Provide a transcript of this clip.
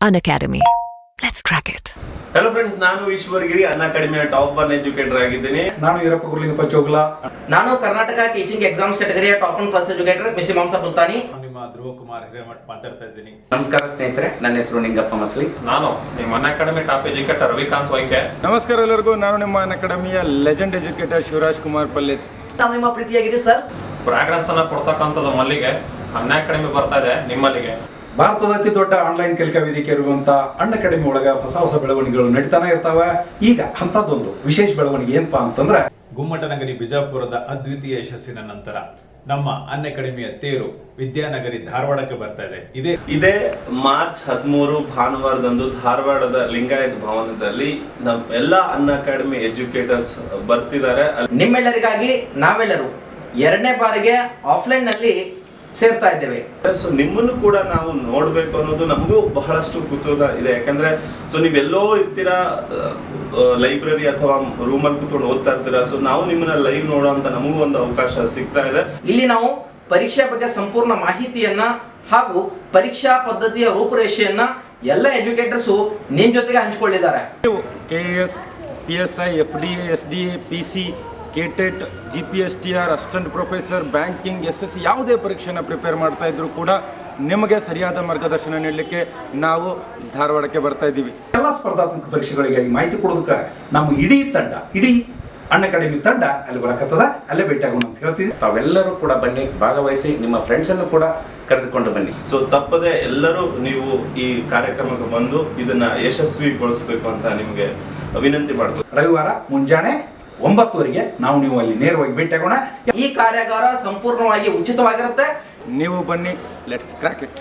Unacademy. Let's crack it. Hello friends, ನಾನು ಈಶ್ವರ್ಗಿರಿ ಅನ್ಅಕಾಡೆಮಿಯ top 1 educator ಆಗಿದ್ದೀನಿ. ನಾನು ಈರಪ್ಪ ಗುರ್ಲಿಂಗಪ್ಪ ಚೋಗ್ಲ. ನಾನು ಕರ್ನಾಟಕ ಟೀಚಿಂಗ್ ಎಕ್ಸಾಮ್ಸ್ ಕ್ಯಾಟಗರಿಯ ಟಾಪ್ 1 ಪ್ಲಸ್ ಎಜುಕೇಟರ್ ಮಿಸಿ ಮಾಂಸ ಪುಲ್ತಾನಿ. ನಿಮ್ಮ ಧ್ರುವ ಕುಮಾರ್ ಹಿರೇಮಠ್ ಮಾತಾಡ್ತಾ ಇದ್ದೀನಿ. ನಮಸ್ಕಾರ ಸ್ನೇಹಿತರೆ, ನನ್ನ ಹೆಸರು ನಿಂಗಪ್ಪ ಮಸ್ಲಿ. ನಾನು ನಿಮ್ಮ Unacademy top educator Ravikant YK. ನಮಸ್ಕಾರ ಎಲ್ಲರಿಗೂ, ನಾನು ನಿಮ್ಮ ಅನ್ಅಕಾಡೆಮಿಯ ಲೆಜೆಂಡ್ ಎಜುಕೇಟರ್ ಶಿವರಾಜ್ ಕುಮಾರ್ ಪಲ್ಲೆತ್. ನಾನು ನಿಮ್ಮ ಪ್ರೀತಿಯಾಗಿರಿ ಸರ್. ಫ್ರಾಗ್ರೆನ್ಸ್ ಅನ್ನ ಕೊಡ್ತಕ್ಕಂಥದ್ದು ಮಲ್ಲಿಗೆ ಅನ್ಅಕಾಡೆಮಿ ಬರ್ತಾ ಇದೆ ನಿಮ್ಮಲ್ಲಿಗೆ. ಭಾರತದ ಅತಿ ದೊಡ್ಡ ಆನ್ಲೈನ್ ಕಲಿಕಾ ವೇದಿಕೆ ಇರುವಂತ ಅನ್ಅಕಾಡೆಮಿ ಒಳಗ ಹೊಸ ಬೆಳವಣಿಗೆಗಳು ನಡೀತಾನೆ ಇರ್ತಾವ. ಈಗ ಅಂತದೊಂದು ವಿಶೇಷ ಬೆಳವಣಿಗೆ ಏನಪ್ಪಾ ಅಂತಂದ್ರೆ, ಗುಮ್ಮಟನಗರಿ ಬಿಜಾಪುರದ ಅದ್ವಿತೀಯ ಯಶಸ್ಸಿನ ನಂತರ ನಮ್ಮ ಅನ್ಅಕಾಡೆಮಿಯ ತೇರು ವಿದ್ಯಾನಗರಿ ಧಾರವಾಡಕ್ಕೆ ಬರ್ತಾ ಇದೆ. ಇದೇ ಮಾರ್ಚ್ 13 ಭಾನುವಾರದಂದು ಧಾರವಾಡದ ಲಿಂಗಾಯತ್ ಭವನದಲ್ಲಿ ನಮ್ಮ ಎಲ್ಲಾ ಅನ್ಅಕಾಡೆಮಿ ಎಜುಕೇಟರ್ಸ್ ಬರ್ತಿದ್ದಾರೆ. ನಿಮ್ಮೆಲ್ಲರಿಗಾಗಿ ನಾವೆಲ್ಲರೂ ಎರಡನೇ ಬಾರಿಗೆ ಆಫ್ಲೈನ್ ನಲ್ಲಿ ಸೇರ್ತಾ ಇದ್ದೇವೆ. ಸೊ ನಿಮ್ಮನ್ನು ಕೂಡ ನಾವು ನೋಡ್ಬೇಕು ಅನ್ನೋದು ನಮಗೂ ಬಹಳಷ್ಟು ಕುತೂಹಲ ಇದೆ. ಯಾಕಂದ್ರೆ ಸೊ ನೀವೆಲ್ಲೋ ಇರ್ತೀರಾ, ಲೈಬ್ರರಿ ಅಥವಾ ರೂಮಲ್ಲಿ ಕೂತ್ಕೊಂಡು ಓದ್ತಾ ಇರ್ತೀರಾ. ಸೊ ನಾವು ನಿಮ್ಮನ್ನ ಲೈವ್ ನೋಡುವಂತ ನಮಗೂ ಒಂದು ಅವಕಾಶ ಸಿಗ್ತಾ ಇದೆ. ಇಲ್ಲಿ ನಾವು ಪರೀಕ್ಷೆ ಬಗ್ಗೆ ಸಂಪೂರ್ಣ ಮಾಹಿತಿಯನ್ನ ಹಾಗೂ ಪರೀಕ್ಷಾ ಪದ್ಧತಿಯ ರೂಪುರೇಷೆಯನ್ನ ಎಲ್ಲ ಎಜುಕೇಟರ್ಸು ನಿಮ್ ಜೊತೆಗೆ ಹಂಚಿಕೊಂಡಿದ್ದಾರೆ. KS, PSI, FDA, SDA, PC, KTET, GPSTR, assistant professor, banking, SSC ಯಾವುದೇ ಪರೀಕ್ಷೆನ ಪ್ರಿಪೇರ್ ಮಾಡ್ತಾ ಇದ್ರು ಕೂಡ ನಿಮಗೆ ಸರಿಯಾದ ಮಾರ್ಗದರ್ಶನ ನೀಡಲಿಕ್ಕೆ ನಾವು ಧಾರವಾಡಕ್ಕೆ ಬರ್ತಾ ಇದ್ದೀವಿ. ಎಲ್ಲ ಸ್ಪರ್ಧಾತ್ಮಕ ಪರೀಕ್ಷೆಗಳಿಗಾಗಿ ಮಾಹಿತಿ ಕೊಡೋದಕ್ಕೆ ನಮ್ಮ ಇಡೀ ಅನ್ಅಕಾಡೆಮಿ ತಂಡ ಅಲ್ಲಿ ಬರಕತ್ತದ. ಅಲ್ಲೇ ಭೇಟಿಯಾಗೋಣ ಅಂತ ಹೇಳ್ತೀವಿ. ತಾವೆಲ್ಲರೂ ಕೂಡ ಬನ್ನಿ, ಭಾಗವಹಿಸಿ, ನಿಮ್ಮ ಫ್ರೆಂಡ್ಸ್ ಅನ್ನು ಕೂಡ ಕರೆದುಕೊಂಡು ಬನ್ನಿ. ಸೊ ತಪ್ಪದೆ ಎಲ್ಲರೂ ನೀವು ಈ ಕಾರ್ಯಕ್ರಮಕ್ಕೆ ಬಂದು ಇದನ್ನ ಯಶಸ್ವಿಗೊಳಿಸಬೇಕು ಅಂತ ನಿಮಗೆ ವಿನಂತಿ ಮಾಡ್ತೀವಿ. ರವಿವಾರ ಮುಂಜಾನೆ 9 ನಾವು ನೀವು ಅಲ್ಲಿ ನೇರವಾಗಿ ಭೇಟಿಯಾಗೋಣ. ಈ ಕಾರ್ಯಾಗಾರ ಸಂಪೂರ್ಣವಾಗಿ ಉಚಿತವಾಗಿರುತ್ತೆ. ನೀವು ಬನ್ನಿ, ಲೆಟ್ಸ್ ಕ್ರ್ಯಾಕ್ ಇಟ್.